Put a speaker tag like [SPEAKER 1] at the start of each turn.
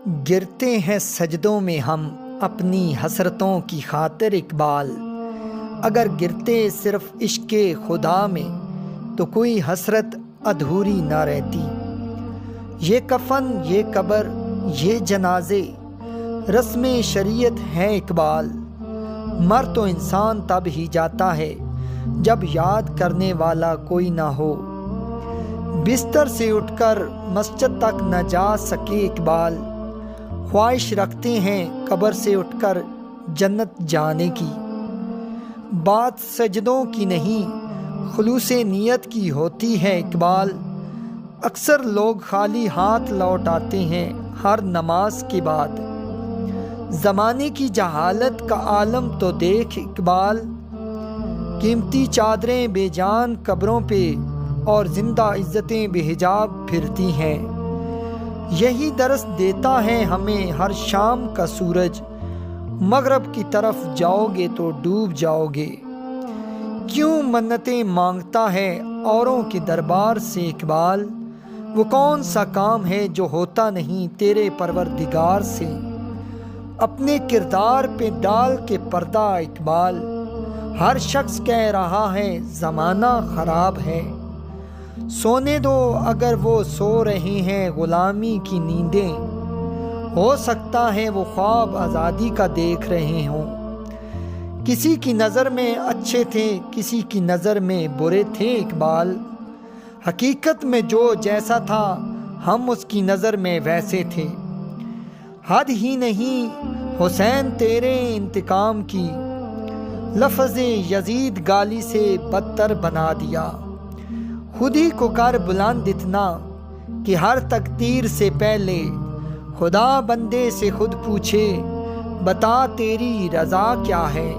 [SPEAKER 1] گرتے ہیں سجدوں میں ہم اپنی حسرتوں کی خاطر اقبال، اگر گرتے صرف عشق خدا میں تو کوئی حسرت ادھوری نہ رہتی۔ یہ کفن، یہ قبر، یہ جنازے رسم شریعت ہے اقبال، مر تو انسان تب ہی جاتا ہے جب یاد کرنے والا کوئی نہ ہو۔ بستر سے اٹھ کر مسجد تک نہ جا سکے اقبال، خواہش رکھتے ہیں قبر سے اٹھ کر جنت جانے کی۔ بات سجدوں کی نہیں خلوص نیت کی ہوتی ہے اقبال، اکثر لوگ خالی ہاتھ لوٹ آتے ہیں ہر نماز کے بعد۔ زمانے کی جہالت کا عالم تو دیکھ اقبال، قیمتی چادریں بے جان قبروں پہ اور زندہ عزتیں بے حجاب پھرتی ہیں۔ یہی درس دیتا ہے ہمیں ہر شام کا سورج، مغرب کی طرف جاؤ گے تو ڈوب جاؤ گے۔ کیوں منتیں مانگتا ہے اوروں کے دربار سے اقبال، وہ کون سا کام ہے جو ہوتا نہیں تیرے پروردگار سے۔ اپنے کردار پہ ڈال کے پردہ اقبال، ہر شخص کہہ رہا ہے زمانہ خراب ہے۔ سونے دو اگر وہ سو رہے ہیں غلامی کی نیندیں، ہو سکتا ہے وہ خواب آزادی کا دیکھ رہے ہوں۔ کسی کی نظر میں اچھے تھے، کسی کی نظر میں برے تھے اقبال، حقیقت میں جو جیسا تھا ہم اس کی نظر میں ویسے تھے۔ حد ہی نہیں حسین تیرے انتقام کی، لفظ یزید گالی سے بدتر بنا دیا۔ خود ہی کو کر بلند اتنا کہ ہر تقدیر سے پہلے خدا بندے سے خود پوچھے، بتا تیری رضا کیا ہے۔